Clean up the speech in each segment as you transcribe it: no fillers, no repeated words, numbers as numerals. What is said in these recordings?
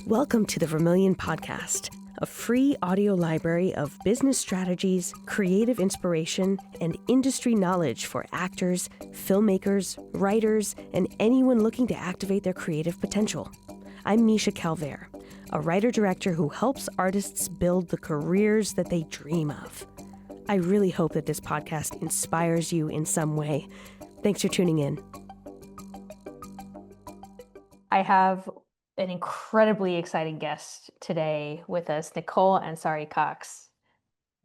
Welcome to the Vermilion podcast, a free audio library of business strategies, creative inspiration, and industry knowledge for actors, filmmakers, writers, and anyone looking to activate their creative potential. I'm Misha Calvert, a writer-director who helps artists build the careers that they dream of. I really hope that this podcast inspires you in some way. Thanks for tuning in. I have an incredibly exciting guest today with us, Nicola Ansari-Cox.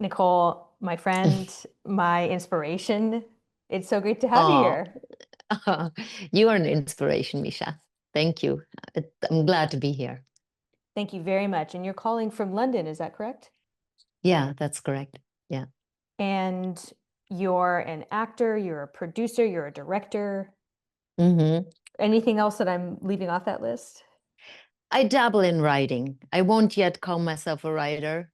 Nicole, my friend, my inspiration. It's so great to have you here. You are an inspiration, Misha. Thank you. I'm glad to be here. Thank you very much. And you're calling from London, is that correct? Yeah, that's correct. Yeah. And you're an actor, you're a producer, you're a director. Mm-hmm. Anything else that I'm leaving off that list? I dabble in writing. I won't yet call myself a writer.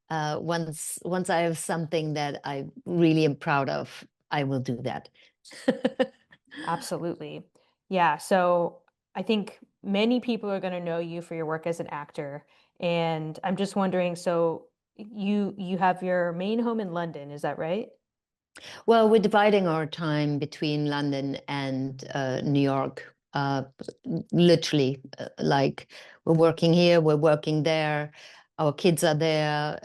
Once I have something that I really am proud of, I will do that. Absolutely. Yeah. So I think many people are going to know you for your work as an actor. And I'm just wondering, so you have your main home in London, is that right? Well, we're dividing our time between London and New York. Literally, like we're working here, we're working there. Our kids are there.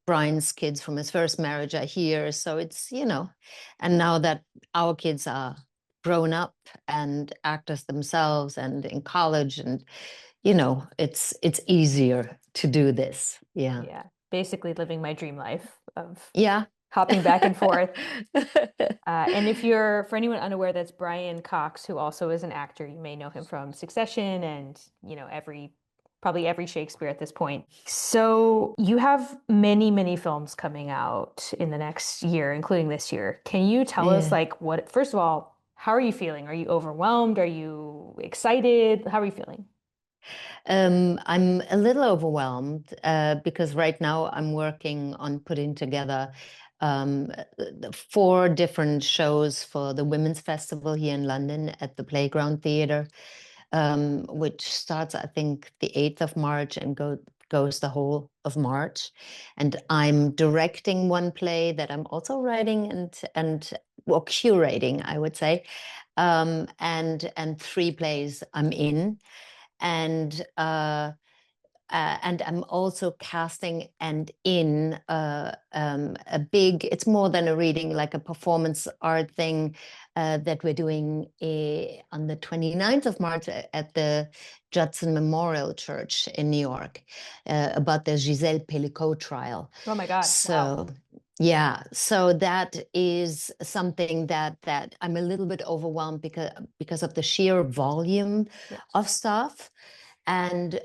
Brian's kids from his first marriage are here. So it's, and now that our kids are grown up and actors themselves and in college, and, it's easier to do this. Yeah. Yeah. Basically living my dream life of Yeah. hopping back and forth. And for anyone unaware, that's Brian Cox, who also is an actor. You may know him from Succession and, probably every Shakespeare at this point. So you have many, many films coming out in the next year, including this year. Can you tell us, first of all, how are you feeling? Are you overwhelmed? Are you excited? How are you feeling? I'm a little overwhelmed because right now I'm working on putting together 4 different shows for the Women's Festival here in London at the Playground Theatre, which starts, I think, the 8th of March and goes the whole of March. And I'm directing one play that I'm also writing and curating, I would say, and 3 plays I'm in. And I'm also casting and in a big, it's more than a reading, like a performance art thing that we're doing on the 29th of March at the Judson Memorial Church in New York about the Giselle Pellicot trial. Oh my God. So, wow. Yeah, so that is something that I'm a little bit overwhelmed because of the sheer volume of stuff. And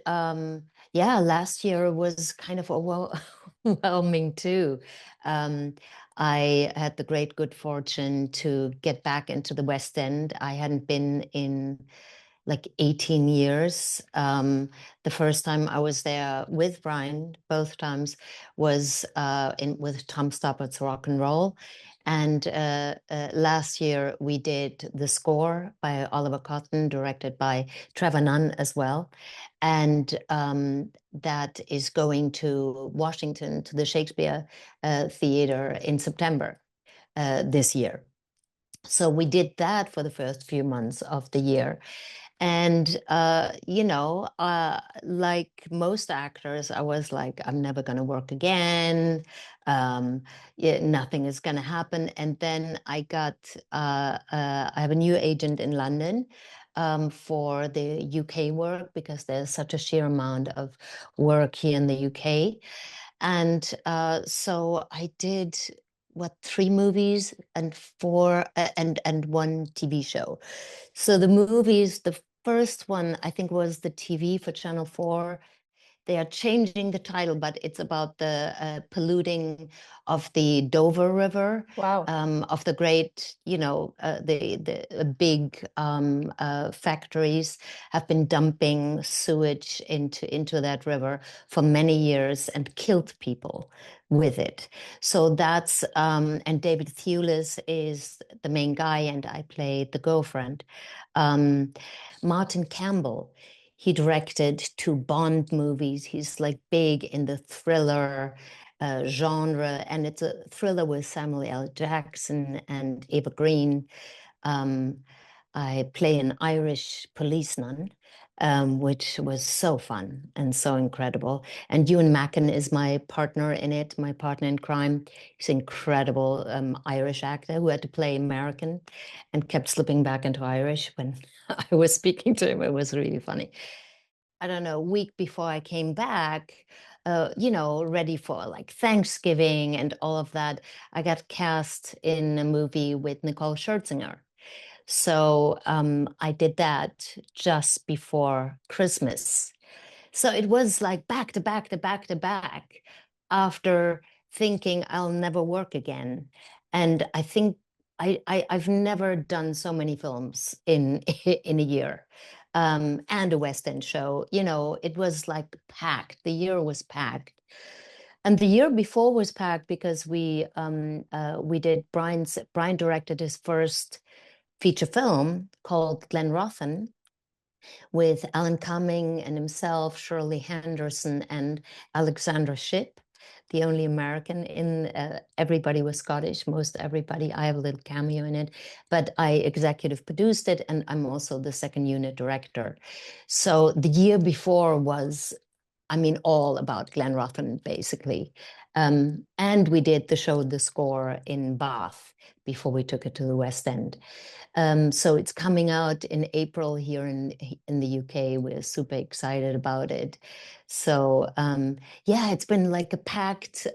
last year was kind of overwhelming too. I had the great good fortune to get back into the West End. I hadn't been in like 18 years. The first time I was there with Brian, both times, was with Tom Stoppart's Rock and Roll. And last year we did The Score by Oliver Cotton, directed by Trevor Nunn as well. And that is going to Washington, to the Shakespeare Theater in September this year. So we did that for the first few months of the year. And, like most actors, I was like, I'm never going to work again. Nothing is going to happen. And then I have a new agent in London for the UK work because there's such a sheer amount of work here in the UK. And so I did 3 movies and 4 and 1 TV show. So the movies, the first one I think was the TV for Channel 4. They are changing the title, but it's about the polluting of the Dover River. Wow. Of the great, the big factories have been dumping sewage into that river for many years and killed people with it. So that's and David Thewlis is the main guy, and I played the girlfriend. Martin Campbell. He directed 2 Bond movies. He's like big in the thriller genre, and it's a thriller with Samuel L. Jackson and Eva Green. I play an Irish policeman, which was so fun and so incredible. And Ewan Mackin is my partner in it, my partner in crime. He's an incredible Irish actor who had to play American and kept slipping back into Irish when I was speaking to him. It was really funny. I don't know, a week before I came back, ready for like Thanksgiving and all of that, I got cast in a movie with Nicole Scherzinger. So I did that just before Christmas. So it was like back to back to back to back after thinking I'll never work again. And I think I've never done so many films in in a year. And a West End show. It was like packed. The year was packed. And the year before was packed because we did Brian directed his first feature film called Glenrothan with Alan Cumming and himself, Shirley Henderson, and Alexandra Shipp, the only American in everybody was Scottish, most everybody. I have a little cameo in it, but I executive produced it, and I'm also the second unit director. So the year before was, all about Glenrothan, basically. And we did the show The Score in Bath before we took it to the West End. So it's coming out in April here in the UK. We're super excited about it. So yeah, it's been like a packed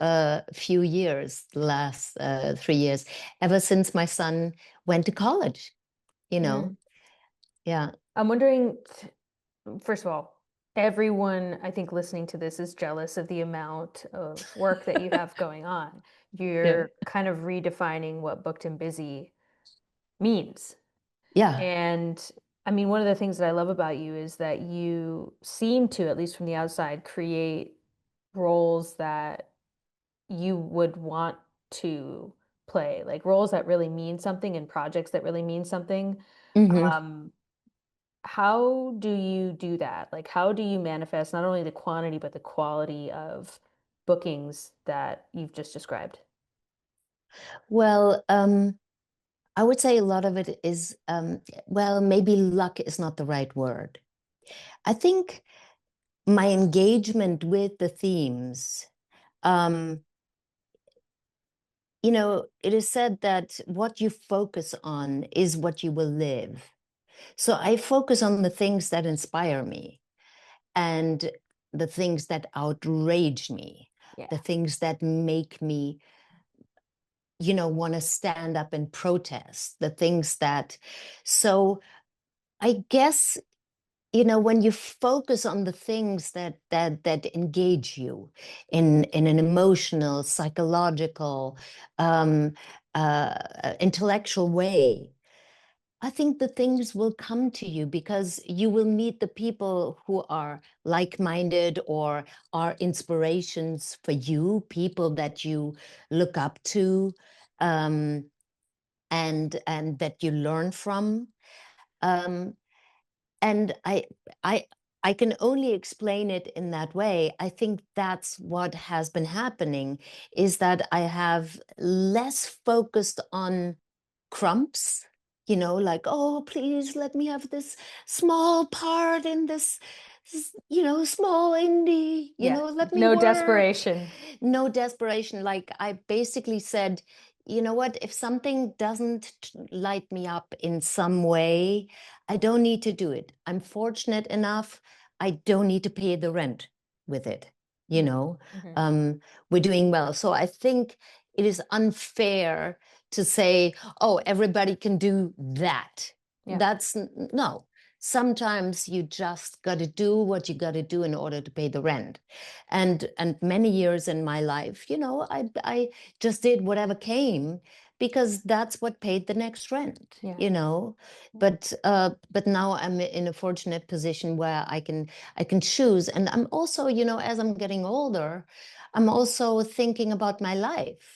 few years, the last 3 years, ever since my son went to college, you know. Yeah. I'm wondering, first of all, everyone I think listening to this is jealous of the amount of work that you have going on. You're kind of redefining what booked and busy means. Yeah. And one of the things that I love about you is that you seem to, at least from the outside, create roles that you would want to play, like roles that really mean something and projects that really mean something. How do you do that? Like, how do you manifest not only the quantity, but the quality of bookings that you've just described? Well, I would say a lot of it is, well, maybe luck is not the right word. I think my engagement with the themes, it is said that what you focus on is what you will live. So I focus on the things that inspire me and the things that outrage me, the things that make me, want to stand up and protest, the things that, so I guess, when you focus on the things that engage you in an emotional, psychological, intellectual way, I think the things will come to you because you will meet the people who are like-minded or are inspirations for you, people that you look up to, and that you learn from. And I can only explain it in that way. I think that's what has been happening, is that I have less focused on crumps, like, oh, please let me have this small part in this, small indie, let me No work. desperation. No desperation. Like I basically said, you know what, if something doesn't light me up in some way, I don't need to do it. I'm fortunate enough, I don't need to pay the rent with it, we're doing well. So I think it is unfair to say, oh, everybody can do that. That's no. Sometimes you just got to do what you got to do in order to pay the rent. And many years in my life, I just did whatever came because that's what paid the next rent, But now I'm in a fortunate position where I can choose. And I'm also, as I'm getting older, I'm also thinking about my life.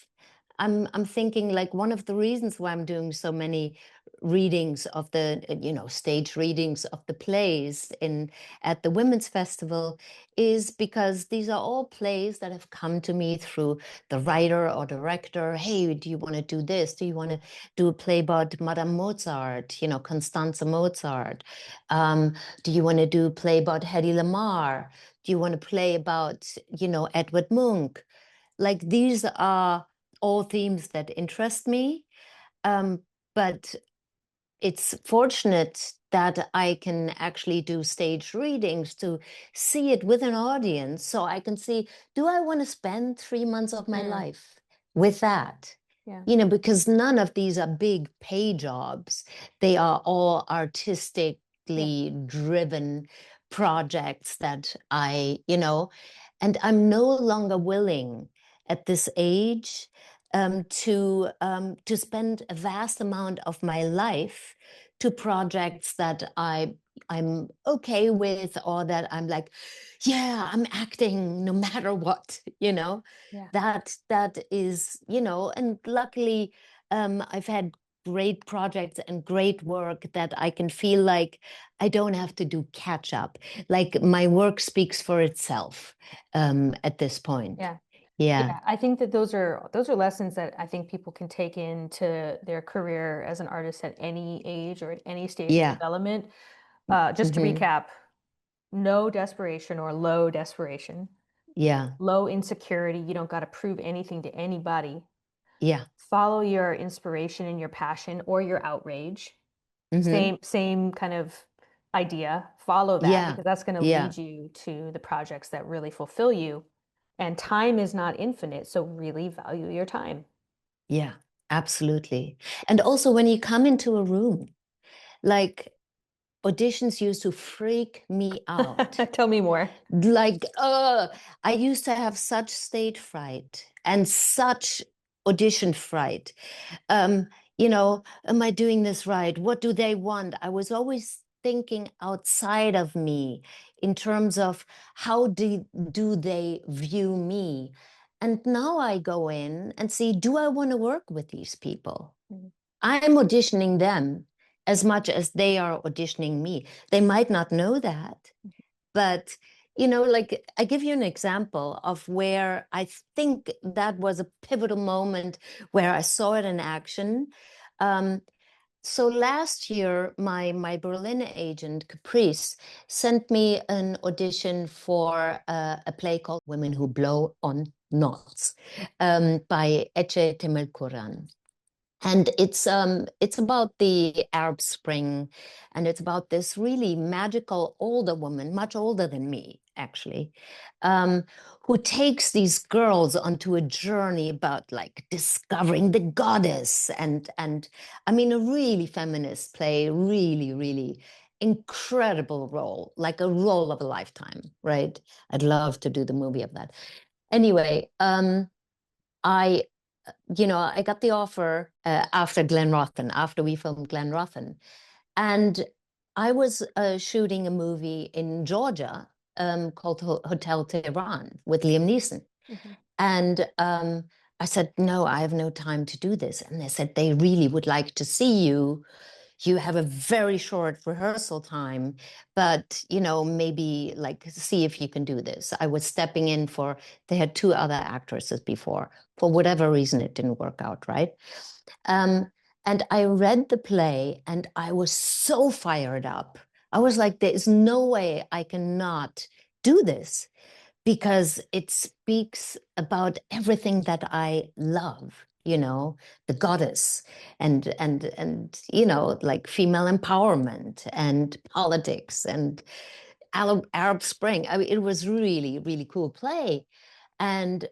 I'm thinking like one of the reasons why I'm doing so many readings of the, stage readings of the plays at the Women's Festival is because these are all plays that have come to me through the writer or director. Hey, do you want to do this? Do you want to do a play about Madame Mozart, Constanze Mozart? Do you want to do a play about Hedy Lamarr? Do you want to play about, Edward Munch? Like, these are all themes that interest me. But it's fortunate that I can actually do stage readings to see it with an audience, so I can see, do I want to spend 3 months of my life with that? Yeah. Because none of these are big pay jobs. They are all artistically driven projects that and I'm no longer willing at this age to spend a vast amount of my life to projects that I'm okay with, or that I'm like, yeah, I'm acting no matter what, Yeah. that is, and luckily I've had great projects and great work that I can feel like I don't have to do catch up. Like, my work speaks for itself at this point. Yeah. Yeah. Yeah, I think that those are lessons that I think people can take into their career as an artist at any age or at any stage of Yeah. development. Just to recap, no desperation or low desperation, Yeah. low insecurity. You don't got to prove anything to anybody. Yeah. Follow your inspiration and your passion or your outrage. Same kind of idea. Follow that, Yeah. because that's going to Yeah. lead you to the projects that really fulfill you. And time is not infinite, so really value your time. Yeah, absolutely. And also, when you come into a room, like, auditions used to freak me out. Tell me more. Like, I used to have such stage fright and such audition fright. Am I doing this right? What do they want? I was always thinking outside of me in terms of how do they view me? And now I go in and see, do I want to work with these people? I'm auditioning them as much as they are auditioning me. They might not know that, but like, I give you an example of where I think that was a pivotal moment where I saw it in action. So last year, my Berlin agent, Caprice, sent me an audition for a play called Women Who Blow on Knots by Ece Temelkuran. And it's about the Arab Spring, and it's about this really magical older woman, much older than me, actually, who takes these girls onto a journey about, like, discovering the goddess, and I mean, a really feminist play, really, really incredible role, like a role of a lifetime, right? I'd love to do the movie of that. Anyway, I I got the offer after Glenrothen, after we filmed Glenrothen. And I was shooting a movie in Georgia called Hotel Tehran with Liam Neeson. And I said, no, I have no time to do this. And they said they really would like to see you. You have a very short rehearsal time, but, maybe, like, see if you can do this. I was stepping in they had 2 other actresses before. For whatever reason, it didn't work out, right? And I read the play and I was so fired up. I was like, there is no way I cannot do this, because it speaks about everything that I love, the goddess, and like, female empowerment and politics and Arab Spring. I mean, it was really, really cool play. And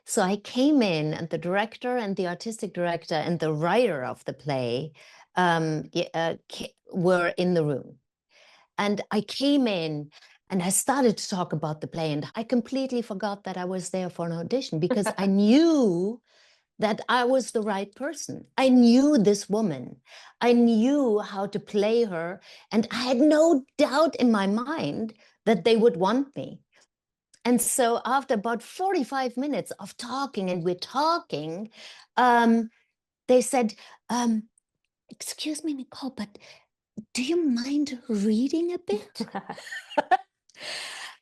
so I came in, and the director and the artistic director and the writer of the play were in the room. And I came in and I started to talk about the play, and I completely forgot that I was there for an audition, because I knew that I was the right person. I knew this woman. I knew how to play her. And I had no doubt in my mind that they would want me. And so after about 45 minutes of talking, and we're talking, they said, excuse me, Nicole, but do you mind reading a bit?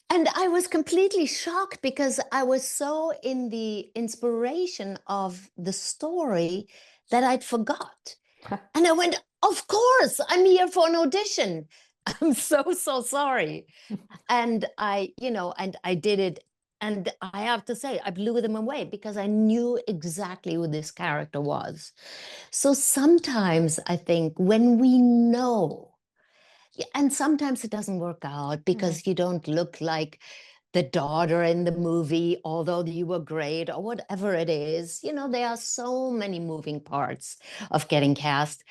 And I was completely shocked because I was so in the inspiration of the story that I'd forgot. And I went, of course, I'm here for an audition. I'm so sorry. And and I did it. And I have to say, I blew them away because I knew exactly who this character was. So sometimes I think when we know, and sometimes it doesn't work out because you don't look like the daughter in the movie, although you were great or whatever it is. There are so many moving parts of getting cast.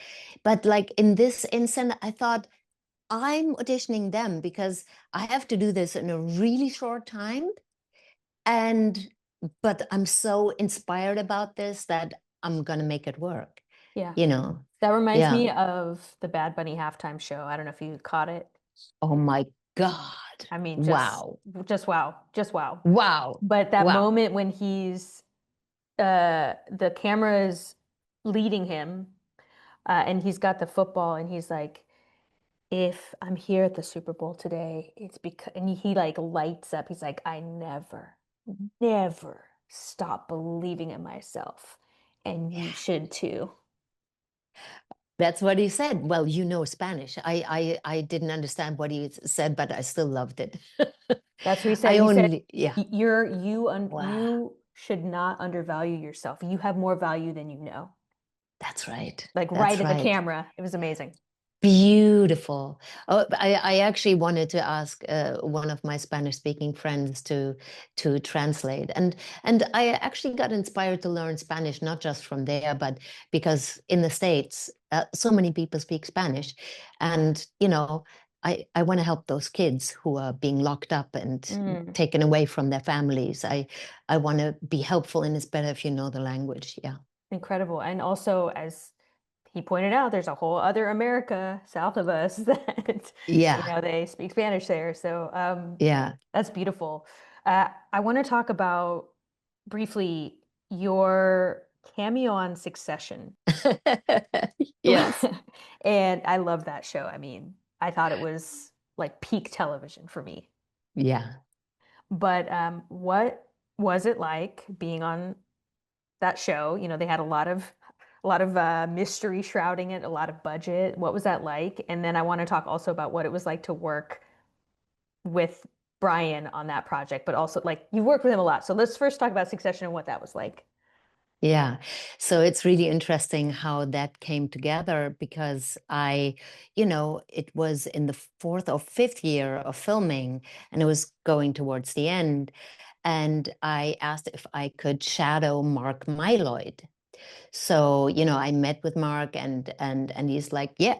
But like in this instance, I thought, I'm auditioning them because I have to do this in a really short time. But I'm so inspired about this that I'm going to make it work. Yeah. That reminds me of the Bad Bunny halftime show. I don't know if you caught it. Oh my God. I mean, wow. Just wow. Just wow. Wow. But that moment when he's, the camera is leading him, and he's got the football and he's like, if I'm here at the Super Bowl today, it's because, and he like lights up. He's like, I never stop believing in myself. And you should too. That's what he said. Well, Spanish. I didn't understand what he said, but I still loved it. That's what he said. You should not undervalue yourself. You have more value than you know. That's right. Like right at the camera. It was amazing. Beautiful. Oh, I actually wanted to ask one of my Spanish-speaking friends to translate, and I actually got inspired to learn Spanish, not just from there, but because in the States, so many people speak Spanish, and I want to help those kids who are being locked up and taken away from their families. I want to be helpful, and it's better if you know the language. Yeah. Incredible. And also, as he pointed out, there's a whole other America south of us that they speak Spanish there. So that's beautiful. I want to talk about briefly your cameo on Succession. Yes. And I love that show. I mean, I thought it was like peak television for me. Yeah. But what was it like being on that show? They had a lot of mystery shrouding it, a lot of budget. What was that like? And then I want to talk also about what it was like to work with Brian on that project, but also like you worked with him a lot. So let's first talk about Succession and what that was like. Yeah. So it's really interesting how that came together because it was in the 4th or 5th year of filming and it was going towards the end. And I asked if I could shadow Mark Mylod. So, I met with Mark and he's like, yeah,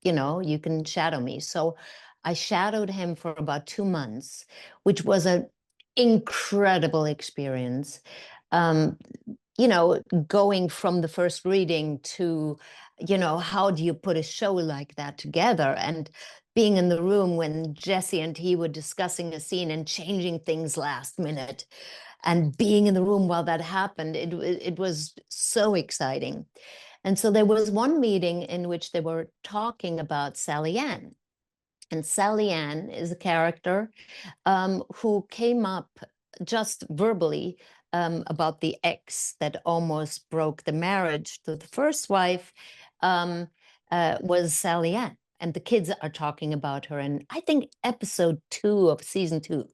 you can shadow me. So I shadowed him for about 2 months, which was an incredible experience. Going from the first reading to, how do you put a show like that together? And being in the room when Jesse and he were discussing a scene and changing things last minute, and being in the room while that happened, it was so exciting. And so there was one meeting in which they were talking about Sally Ann. And Sally Ann is a character who came up just verbally about the ex that almost broke the marriage to the first wife, was Sally Ann. And the kids are talking about her in, I think, episode 2 of season 2.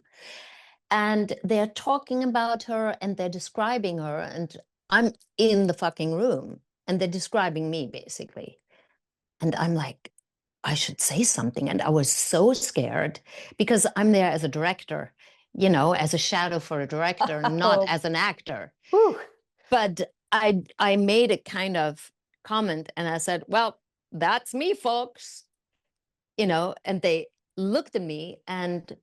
And they're talking about her and they're describing her. And I'm in the fucking room and they're describing me, basically. And I'm like, I should say something. And I was so scared because I'm there as a director, as a shadow for a director, not as an actor. Whew. But I made a kind of comment and I said, well, that's me, folks. And they looked at me and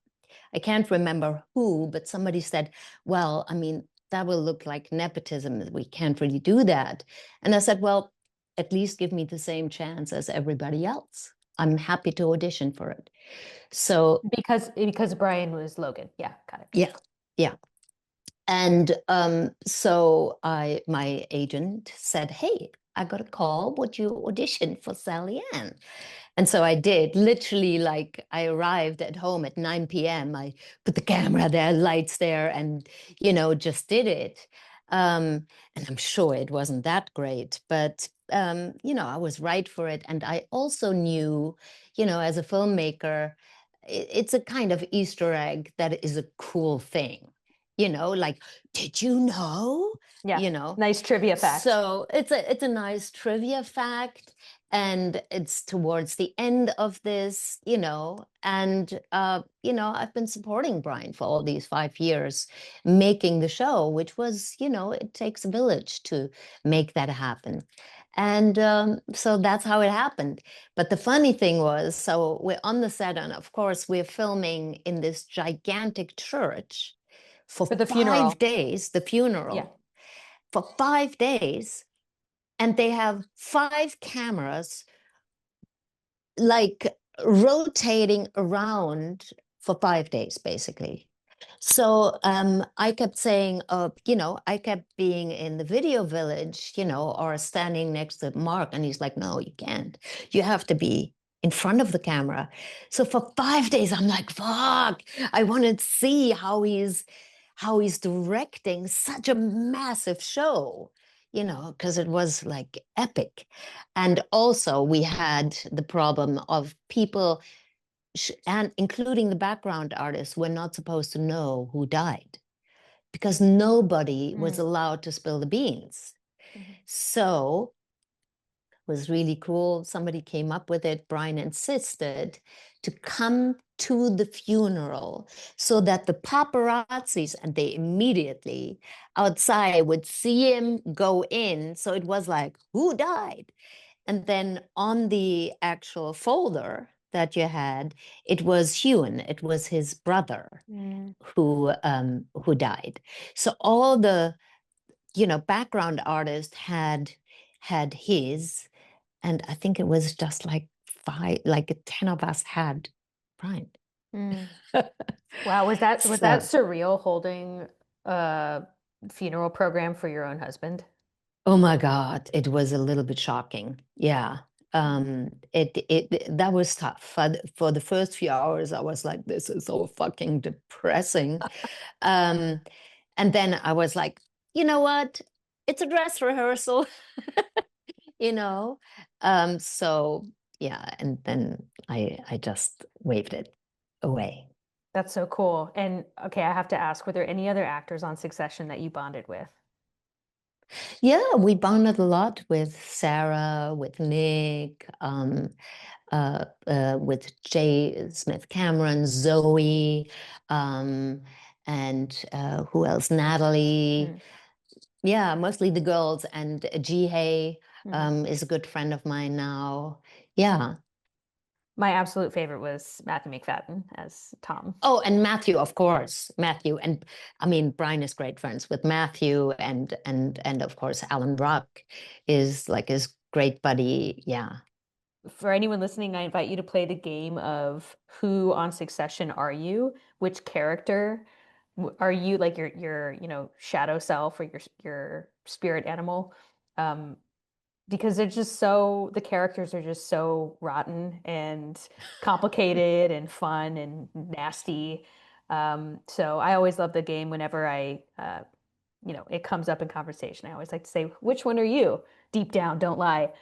I can't remember who, but somebody said, well, I mean, that will look like nepotism. We can't really do that. And I said, well, at least give me the same chance as everybody else. I'm happy to audition for it. So because Brian was Logan. Yeah, got it. Yeah. And so my agent said, hey, I got a call, would you audition for Sally Ann? And so I did. Literally, like, I arrived at home at 9 p.m. I put the camera there, lights there, and, just did it. And I'm sure it wasn't that great, but, I was right for it. And I also knew, as a filmmaker, it's a kind of Easter egg that is a cool thing. Like, did you know? Yeah, nice trivia fact. So it's a nice trivia fact, and it's towards the end of this, and I've been supporting Brian for all these 5 years, making the show, which was, it takes a village to make that happen. And so that's how it happened. But the funny thing was, so we're on the set, and of course we're filming in this gigantic church for the funeral. 5 days, the funeral. Yeah. For 5 days, and they have 5 cameras like rotating around for 5 days, basically. So I kept saying, I kept being in the video village, or standing next to Mark, and he's like, no, you can't. You have to be in front of the camera. So for 5 days, I'm like, fuck, I want to see how he's directing such a massive show, because it was like epic. And also we had the problem of people, and including the background artists, were not supposed to know who died, because nobody was allowed to spill the beans. So it was really cool. Somebody came up with it. Brian insisted to come to the funeral so that the paparazzis, and they immediately outside would see him go in. So it was like, who died? And then on the actual folder that you had, it was Hewan. It was his brother who died. So all the background artists had his, and I think it was just like 10 of us had Brian. Wow, was that surreal, holding a funeral program for your own husband? Oh my God, it was a little bit shocking. Yeah. That was tough. For the first few hours, I was like, this is so fucking depressing. And then I was like, you know what? It's a dress rehearsal, So yeah, and then I just waved it away. That's so cool. And okay, I have to ask, were there any other actors on Succession that you bonded with? Yeah, we bonded a lot with Sarah, with Nick, with Jay Smith Cameron, Zoe, and who else? Natalie. Yeah, mostly the girls. And Jihei is a good friend of mine now. Yeah. My absolute favorite was Matthew McFadden as Tom. Oh, and Matthew, of course, Matthew, and I mean Brian is great friends with Matthew, and of course Alan Ruck is like his great buddy. Yeah. For anyone listening, I invite you to play the game of who on Succession are you? Which character are you, like your shadow self or your spirit animal? Because the characters are just so rotten and complicated and fun and nasty. So I always love the game whenever it comes up in conversation. I always like to say, which one are you? Deep down, don't lie.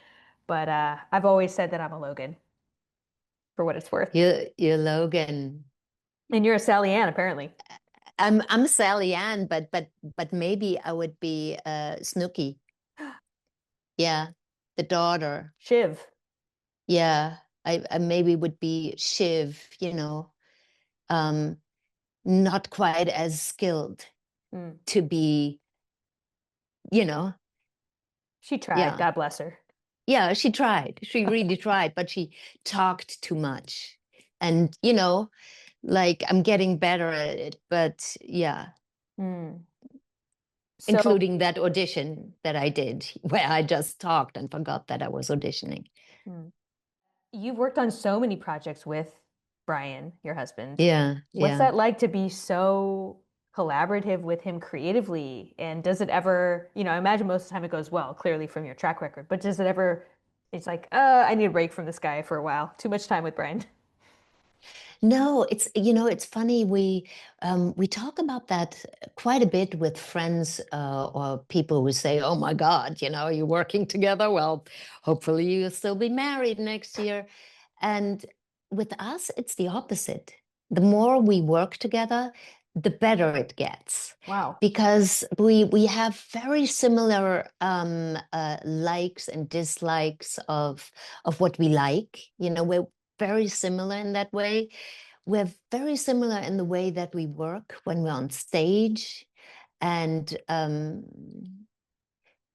But I've always said that I'm a Logan, for what it's worth. You're Logan. And you're a Sally Ann, apparently. I'm Sally Ann, but maybe I would be Snooky. Yeah, the daughter. Shiv. Yeah, I maybe would be Shiv, not quite as skilled to be, She tried, yeah. God bless her. Yeah, she tried. She really tried, but she talked too much. And, like I'm getting better at it, but yeah. Including that audition that I did where I just talked and forgot that I was auditioning. You've worked on so many projects with Brian, your husband. Yeah. What's that like to be so collaborative with him creatively? And does it ever, I imagine most of the time it goes well, clearly from your track record, but does it ever, it's like, I need a break from this guy for a while. Too much time with Brian. No, it's funny. We talk about that quite a bit with friends or people who say, "Oh my God, you're working together. Well, hopefully you'll still be married next year." And with us, it's the opposite. The more we work together, the better it gets. Wow. Because we have very similar likes and dislikes of what we like. We're very similar in that way. We're very similar in the way that we work when we're on stage. And I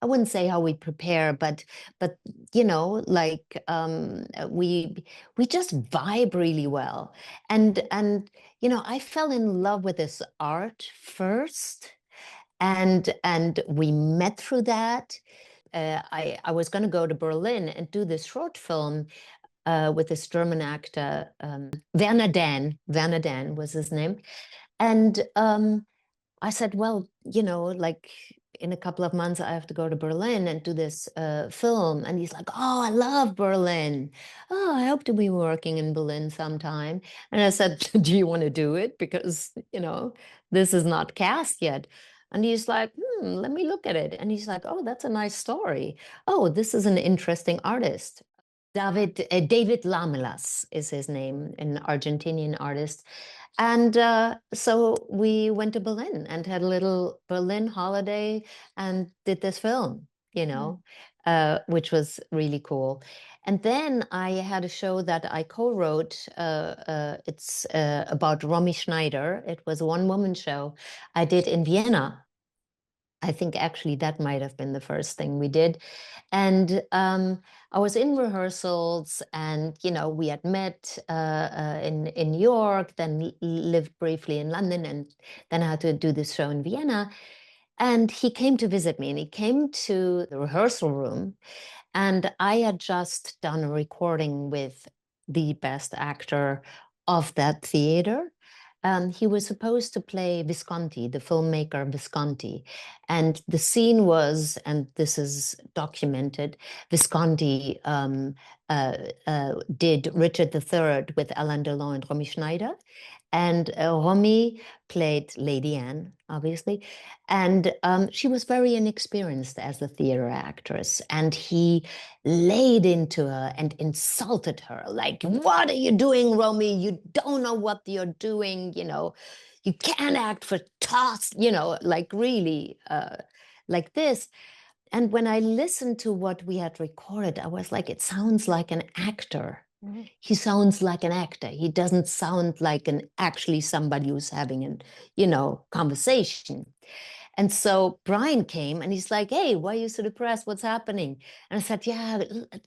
wouldn't say how we prepare, but like we just vibe really well. And I fell in love with this art first, and we met through that. I was going to go to Berlin and do this short film with this German actor, Werner Dan. Werner Dan was his name. And I said, well, like in a couple of months, I have to go to Berlin and do this film. And he's like, oh, I love Berlin. Oh, I hope to be working in Berlin sometime. And I said, do you want to do it? Because, this is not cast yet. And he's like, let me look at it. And he's like, oh, that's a nice story. Oh, this is an interesting artist. David Lamelas is his name, an Argentinian artist. And so we went to Berlin and had a little Berlin holiday and did this film, which was really cool. And then I had a show that I co-wrote. It's about Romy Schneider. It was a one-woman show I did in Vienna. I think actually that might have been the first thing we did. And I was in rehearsals, and we had met in New York, then lived briefly in London, and then I had to do this show in Vienna. And he came to visit me, and he came to the rehearsal room, and I had just done a recording with the best actor of that theater. He was supposed to play Visconti, the filmmaker Visconti. And the scene was, and this is documented, Visconti did Richard III with Alain Delon and Romy Schneider. And Romy played Lady Anne, obviously. And she was very inexperienced as a theater actress. And he laid into her and insulted her, like, what are you doing, Romy? You don't know what you're doing. You can't act for toss, like really like this. And when I listened to what we had recorded, I was like, it sounds like an actor. Mm-hmm. He sounds like an actor. He doesn't sound like actually somebody who's having an, conversation. And so Brian came and he's like, hey, why are you so depressed? What's happening? And I said, yeah,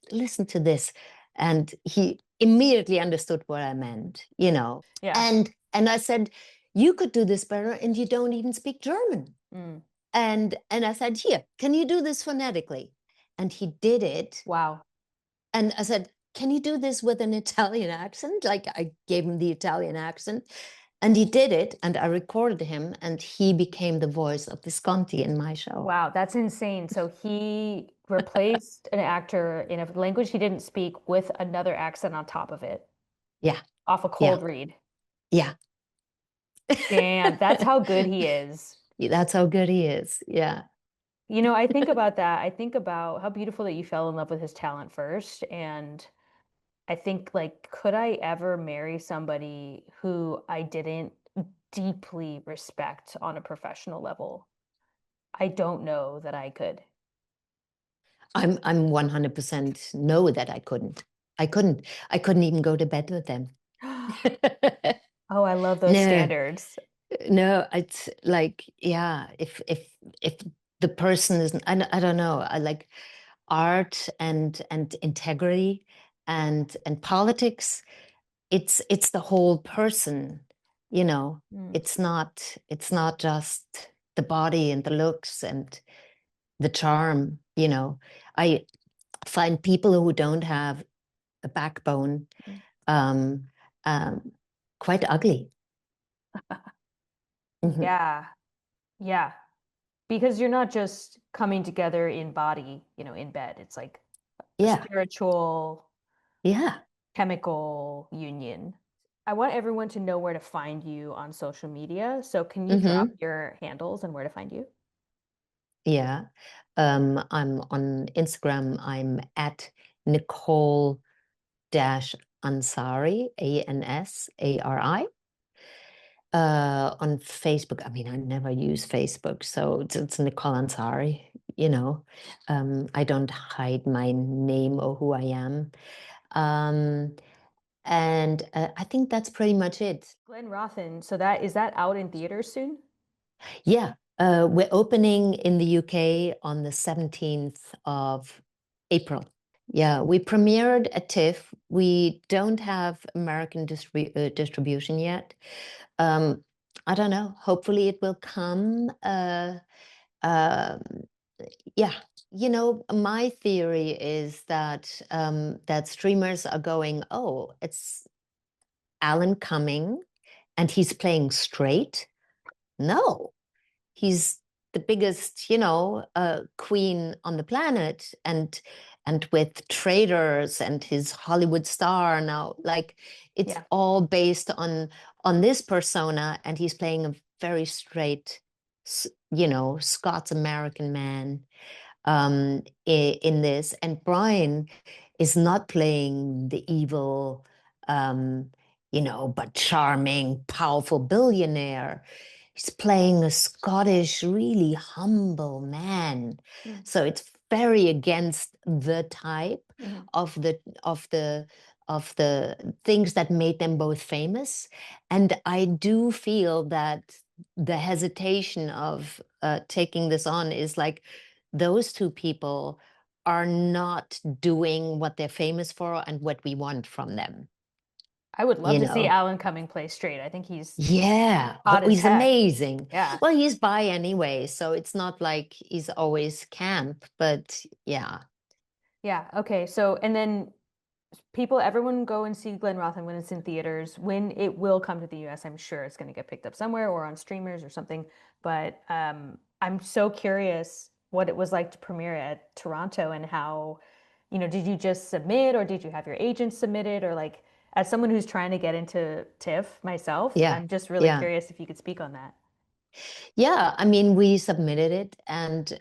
listen to this. And he immediately understood what I meant, Yeah. And I said, you could do this better, and you don't even speak German. Mm. And I said, here, can you do this phonetically? And he did it. Wow. And I said, can you do this with an Italian accent? Like I gave him the Italian accent. And he did it, and I recorded him, and he became the voice of Visconti in my show. Wow, that's insane. So he replaced an actor in a language he didn't speak with another accent on top of it. Yeah. Off a cold read. Yeah. Damn, that's how good he is. That's how good he is. Yeah. I think about that. I think about how beautiful that you fell in love with his talent first. And I think, like, could I ever marry somebody who I didn't deeply respect on a professional level? I don't know that I could. I'm 100% know that I couldn't. I couldn't even go to bed with them. Oh, I love those standards. No, it's like, yeah, if the person isn't, I don't know, I like art and integrity and politics. It's the whole person, It's not just the body and the looks and the charm, I find people who don't have a backbone um, quite ugly. Mhm. Yeah. Yeah. Because you're not just coming together in body, in bed. It's like a Yeah, spiritual, yeah. chemical union. I want everyone to know where to find you on social media. So can you drop Hmm. your handles and where to find you? Yeah. I'm on Instagram. I'm at Nicole dash Ansari, Ansari. On Facebook, I mean, I never use Facebook, so it's Nicola Ansari, you know. I don't hide my name or who I am. Um, and I think that's pretty much it. Glenn Rothen. So is that out in theaters soon? Yeah, we're opening in the UK on the 17th of April. Yeah, we premiered at TIFF. We don't have American distribution yet. Um, I don't know. Hopefully it will come. Um, yeah, my theory is that that streamers are going, oh, it's Alan coming and he's playing straight. No, he's the biggest, queen on the planet, and with traders and his Hollywood star now, like it's Yeah. all based on this persona, and he's playing a very straight, Scots American man in this. And Brian is not playing the evil, but charming, powerful billionaire. He's playing a Scottish, really humble man. Mm. So it's very against the type Mhm. of the things that made them both famous. And I do feel that the hesitation of taking this on is like those two people are not doing what they're famous for and what we want from them, I would love you to see know? Alan Cumming play straight. I think he's Yeah. hot Oh, as he's heck. amazing. Yeah. Well, he's bi anyway, so it's not like he's always camp, but yeah. Yeah. Okay. So, and then everyone go and see Glenn Rothman when it's in theaters. When it will come to the US, I'm sure it's going to get picked up somewhere or on streamers or something. But I'm so curious what it was like to premiere at Toronto and how, did you just submit or did you have your agent submit it? Or like, as someone who's trying to get into TIFF myself, Yeah. I'm just really Yeah. curious if you could speak on that. Yeah, I mean, we submitted it, and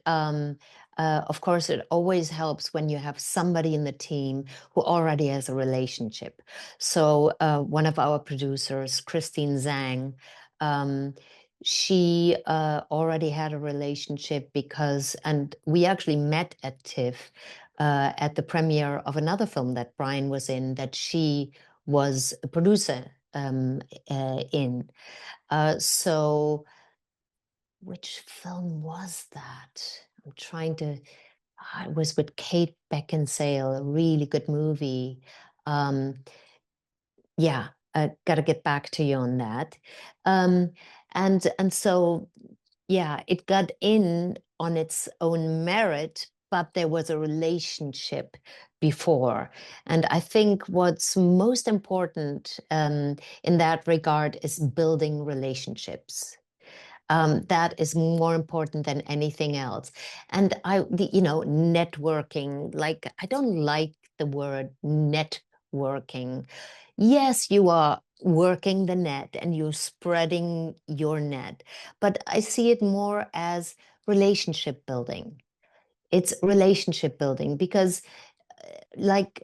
of course, it always helps when you have somebody in the team who already has a relationship. So, one of our producers, Christine Zhang, um, she already had a relationship and we actually met at TIFF at the premiere of another film that Brian was in, that she was a producer in. So which film was that? I'm trying to. It was with Kate Beckinsale, a really good movie. Um, yeah, I got to get back to you on that. Um, and so, yeah, it got in on its own merit, but there was a relationship before. And I think what's most important in that regard is building relationships. That is more important than anything else. And networking, like, I don't like the word networking. Yes, you are working the net and you're spreading your net, but I see it more as relationship building. It's relationship building because, like,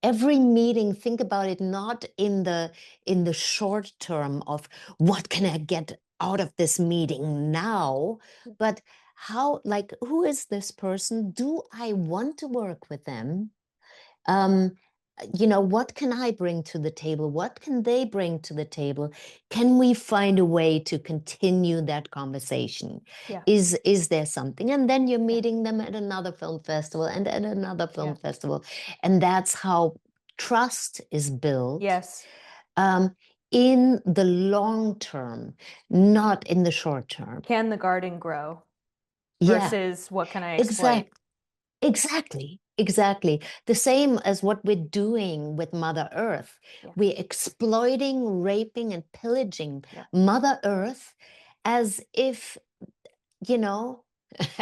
every meeting, think about it not in the short term of what can I get out of this meeting now, but how, like, who is this person? Do I want to work with them? um what can I bring to the table? What can they bring to the table? Can we find a way to continue that conversation? Yeah. Is there something? And then you're Yeah. meeting them at another film festival and at another film Yeah. festival, and that's how trust is built, Yes. um, in the long term, not in the short term. Can the garden grow Yeah, versus what can I exploit? exactly. Exactly, exactly. The same as what we're doing with Mother Earth. Yeah. We're exploiting, raping, and pillaging Yeah. Mother Earth, as if, you know,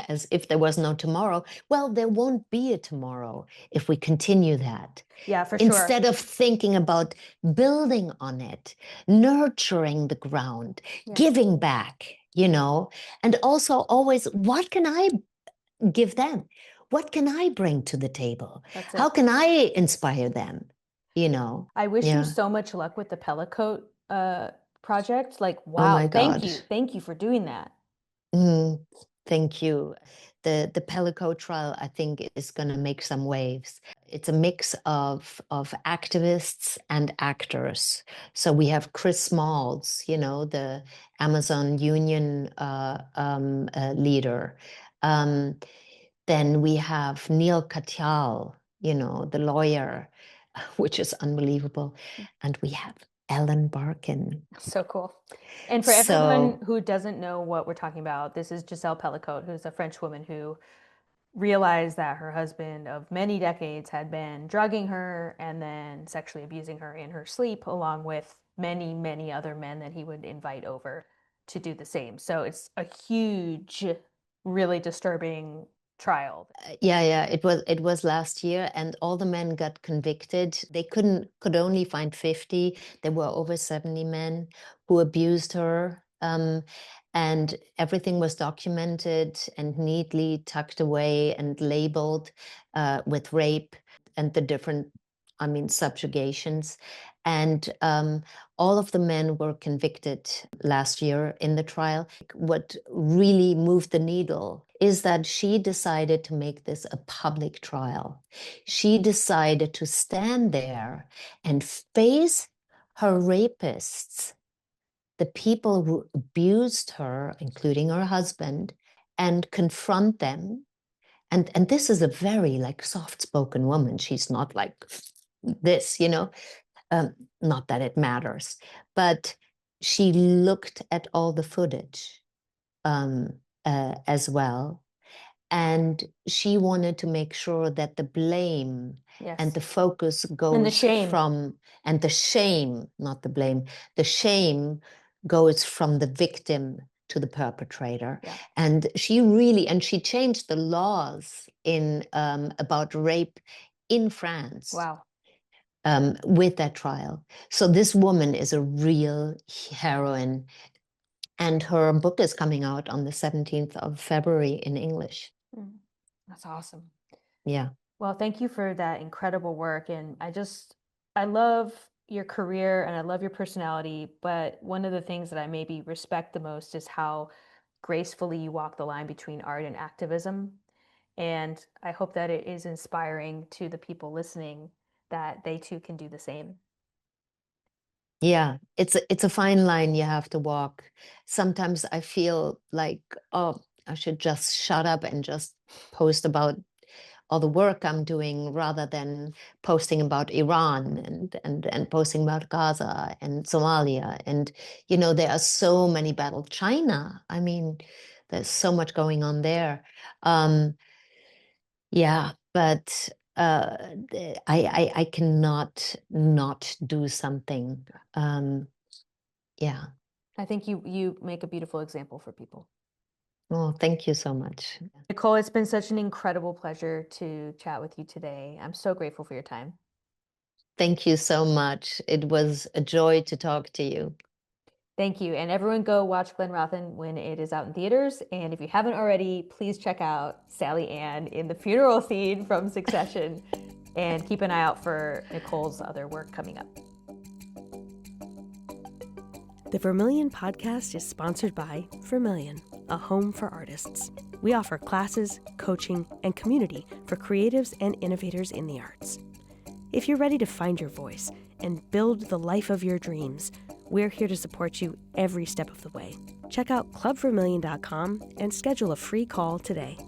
as if there was no tomorrow. Well, there won't be a tomorrow if we continue that. Yeah, for sure. Instead of thinking about building on it, nurturing the ground, Yeah. giving back, and also always, what can I give them? What can I bring to the table? That's it. How can I inspire them? I wish Yeah. you so much luck with the Pellicoat project. Like, Oh wow, my thank God. you. Thank you for doing that. Thank you. The Pellicoat trial, I think, is going to make some waves. It's a mix of activists and actors. So we have Chris Smalls, the Amazon union leader. Then we have Neil Katyal, the lawyer, which is unbelievable. And we have Ellen Barkin. So cool. And for everyone who doesn't know what we're talking about, this is Giselle Pellicoat, who's a French woman who realized that her husband of many decades had been drugging her and then sexually abusing her in her sleep, along with many, many other men that he would invite over to do the same. So it's a huge, really disturbing trial. Yeah, it was last year, and all the men got convicted. They could only find 50. There were over 70 men who abused her, and everything was documented and neatly tucked away and labeled with rape and the different, subjugations. And all of the men were convicted last year in the trial. What really moved the needle is that she decided to make this a public trial. She decided to stand there and face her rapists, the people who abused her, including her husband, and confront them. And this is a very soft-spoken woman. She's not like this, not that it matters, but she looked at all the footage as well. And she wanted to make sure that the blame and the focus goes and the shame, not the blame, the shame goes from the victim to the perpetrator. Yeah. And she changed the laws in about rape in France. Wow. With that trial. So this woman is a real heroine, and her book is coming out on the 17th of February in English. That's awesome. Yeah. Well, thank you for that incredible work. And I love your career and I love your personality. But one of the things that I maybe respect the most is how gracefully you walk the line between art and activism. And I hope that it is inspiring to the people listening that they too can do the same. Yeah, it's a fine line you have to walk. Sometimes I feel like, oh, I should just shut up and just post about all the work I'm doing rather than posting about Iran and posting about Gaza and Somalia. And, there are so many battles. China, there's so much going on there. Yeah, but I cannot not do something. Yeah. I think you make a beautiful example for people. Oh, thank you so much. Nicole, it's been such an incredible pleasure to chat with you today. I'm so grateful for your time. Thank you so much. It was a joy to talk to you. Thank you. And everyone go watch Glenn Rothen when it is out in theaters. And if you haven't already, please check out Sally Ann in the funeral scene from Succession and keep an eye out for Nicole's other work coming up. The Vermilion podcast is sponsored by Vermilion, a home for artists. We offer classes, coaching, and community for creatives and innovators in the arts. If you're ready to find your voice and build the life of your dreams, we're here to support you every step of the way. Check out clubvermilion.com and schedule a free call today.